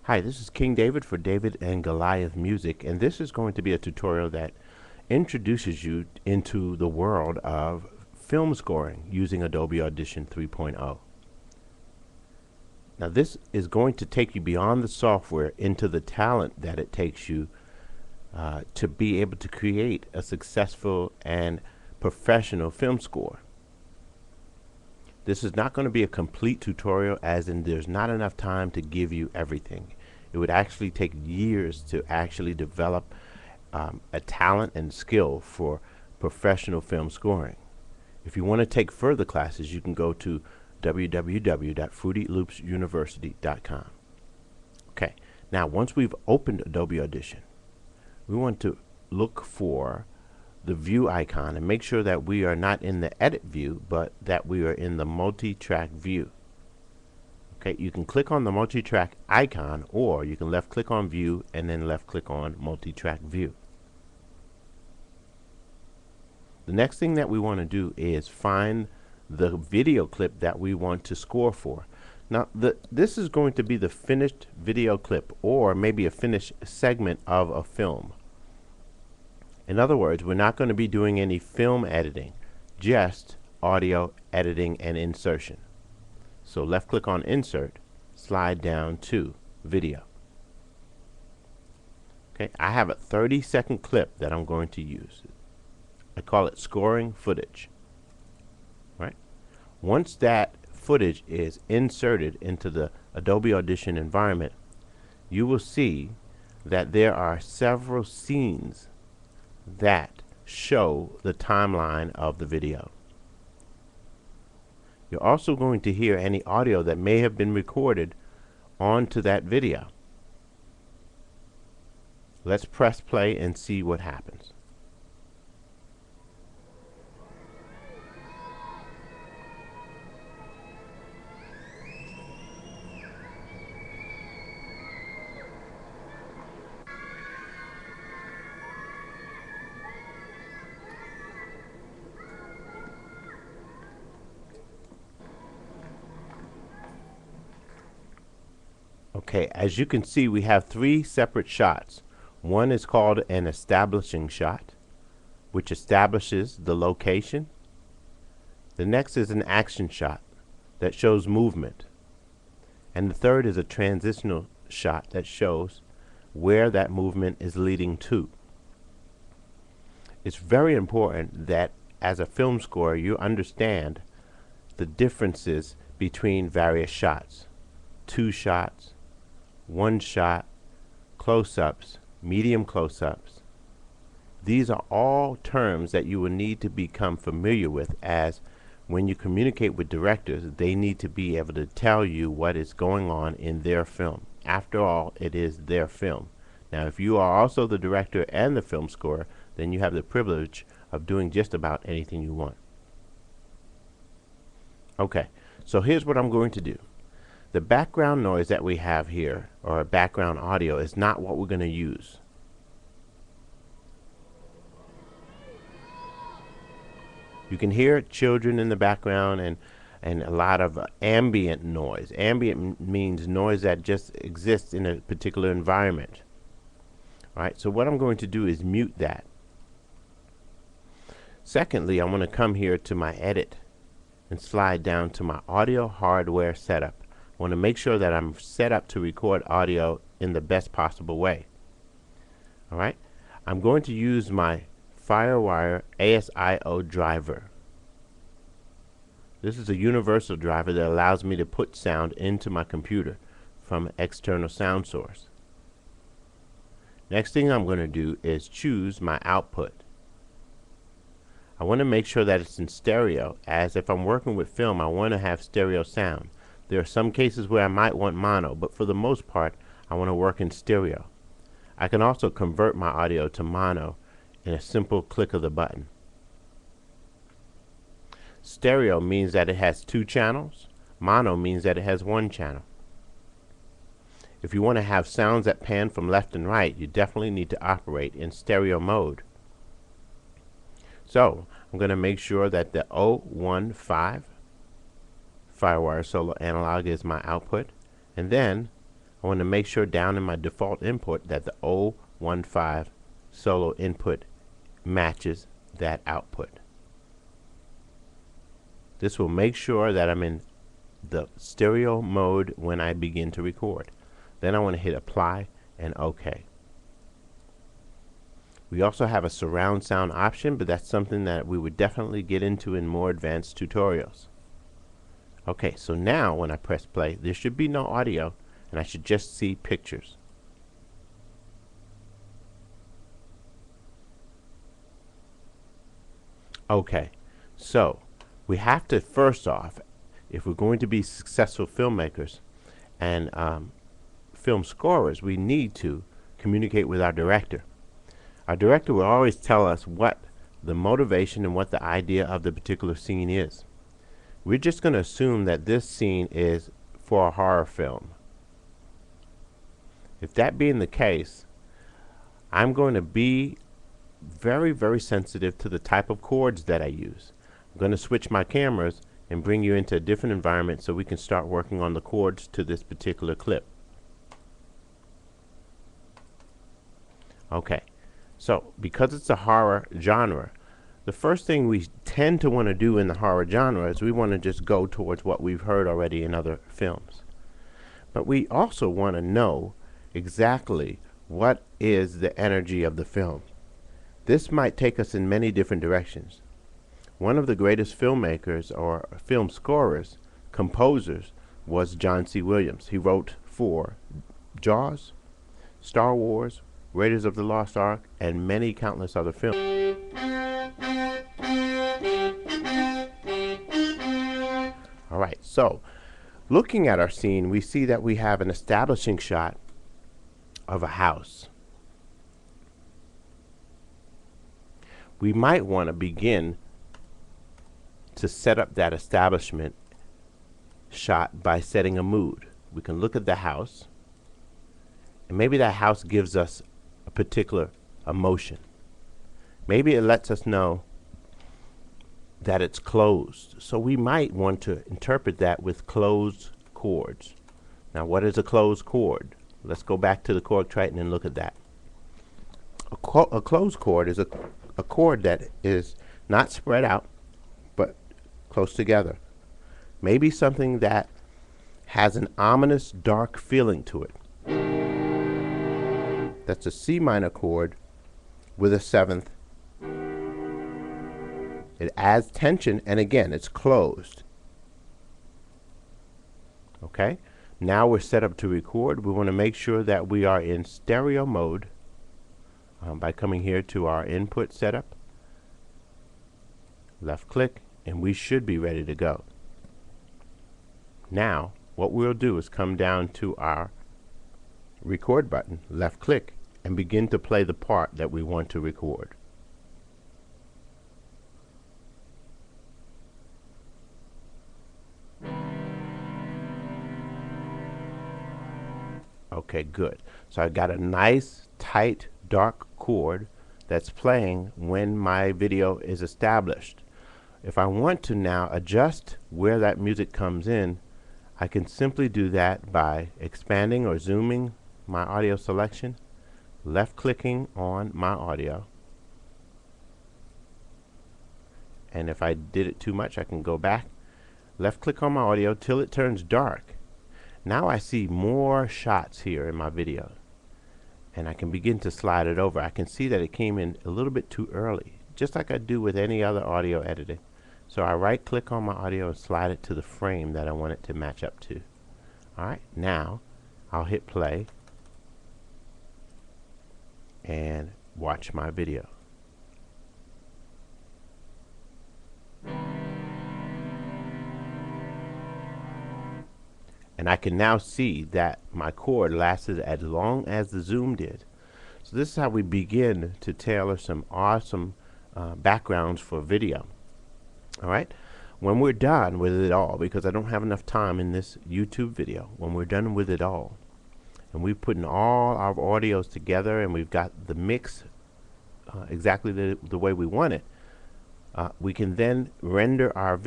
Hi, this is King David for David and Goliath Music, and this is going to be a tutorial that introduces you into the world of film scoring using Adobe Audition 3.0. Now this is going to take you beyond the software into the talent that it takes you to be able to create a successful and professional film score. This is not going to be a complete tutorial, as in there's not enough time to give you everything. It would actually take years to actually develop a talent and skill for professional film scoring. If you want to take further classes, you can go to www.fruityloopsuniversity.com. Okay, now once we've opened Adobe Audition, we want to look for the view icon and make sure that we are not in the edit view, but that we are in the multi-track view. Okay, you can click on the multi-track icon, or you can left click on view and then left click on multi-track view. The next thing that we want to do is find the video clip that we want to score for. Now this is going to be the finished video clip, or maybe a finished segment of a film. In other words, we're not going to be doing any film editing, just audio editing and insertion. So left click on insert, slide down to video. Okay, I have a 30-second clip that I'm going to use. I call it scoring footage. Right? Once that footage is inserted into the Adobe Audition environment, you will see that there are several scenes that show the timeline of the video. You're also going to hear any audio that may have been recorded onto that video. Let's press play and see what happens. Okay, as you can see, we have three separate shots. One is called an establishing shot, which establishes the location. The next is an action shot that shows movement. And the third is a transitional shot that shows where that movement is leading to. It's very important that as a film scorer you understand the differences between various shots. 2 shots, 1 shot, close-ups, medium close-ups. These are all terms that you will need to become familiar with, as when you communicate with directors, they need to be able to tell you what is going on in their film. After all, it is their film. Now, if you are also the director and the film scorer, then you have the privilege of doing just about anything you want. Okay, so here's what I'm going to do. The background noise that we have here, or background audio, is not what we're going to use. You can hear children in the background and a lot of ambient noise. Ambient means noise that just exists in a particular environment. Alright, so what I'm going to do is mute that. Secondly, I want to come here to my edit and slide down to my audio hardware setup. I want to make sure that I'm set up to record audio in the best possible way. Alright, I'm going to use my FireWire ASIO driver. This is a universal driver that allows me to put sound into my computer from an external sound source. Next thing I'm going to do is choose my output. I want to make sure that it's in stereo, as if I'm working with film, I want to have stereo sound. There are some cases where I might want mono, but for the most part I want to work in stereo. I can also convert my audio to mono in a simple click of the button. Stereo means that it has 2 channels. Mono means that it has 1 channel. If you want to have sounds that pan from left and right, you definitely need to operate in stereo mode. So I'm going to make sure that the 015 FireWire Solo Analog is my output, and then I want to make sure down in my default input that the 015 solo input matches that output. This will make sure that I'm in the stereo mode when I begin to record. Then I want to hit apply and OK. We also have a surround sound option, but that's something that we would definitely get into in more advanced tutorials. Okay, so now when I press play, there should be no audio and I should just see pictures. Okay, so we have to, first off, if we're going to be successful filmmakers and film scorers, we need to communicate with our director. Our director will always tell us what the motivation and what the idea of the particular scene is. We're just going to assume that this scene is for a horror film. If that being the case, I'm going to be very, very sensitive to the type of chords that I use. I'm going to switch my cameras and bring you into a different environment so we can start working on the chords to this particular clip. Okay, so because it's a horror genre, the first thing we tend to want to do in the horror genre is we want to just go towards what we've heard already in other films. But we also want to know exactly what is the energy of the film. This might take us in many different directions. One of the greatest filmmakers or film scorers, composers, was John C. Williams. He wrote for Jaws, Star Wars, Raiders of the Lost Ark, and many countless other films. Alright, so looking at our scene, we see that we have an establishing shot of a house. We might want to begin to set up that establishment shot by setting a mood. We can look at the house, and maybe that house gives us a particular emotion. Maybe it lets us know that it's closed. So we might want to interpret that with closed chords. Now, what is a closed chord? Let's go back to the chord Triton and look at that. A closed chord is a chord that is not spread out but close together. Maybe something that has an ominous dark feeling to it. That's a C minor chord with a seventh. It adds tension, and again, it's closed. Okay, now we're set up to record. We want to make sure that we are in stereo mode by coming here to our input setup, left click, and we should be ready to go. Now what we'll do is come down to our record button, left click, and begin to play the part that we want to record. Okay, good. So I got a nice tight dark chord that's playing when my video is established. If I want to now adjust where that music comes in, I can simply do that by expanding or zooming my audio selection, left clicking on my audio, and if I did it too much I can go back, left click on my audio till it turns dark. Now I see more shots here in my video, and I can begin to slide it over. I can see that it came in a little bit too early, just like I do with any other audio editing. So I right click on my audio and slide it to the frame that I want it to match up to. Alright, now I'll hit play and watch my video. And I can now see that my chord lasted as long as the zoom did. So this is how we begin to tailor some awesome backgrounds for video. Alright, when we're done with it all, because I don't have enough time in this YouTube video, when we're done with it all, and we've put all our audios together and we've got the mix exactly the way we want it, we can then render our video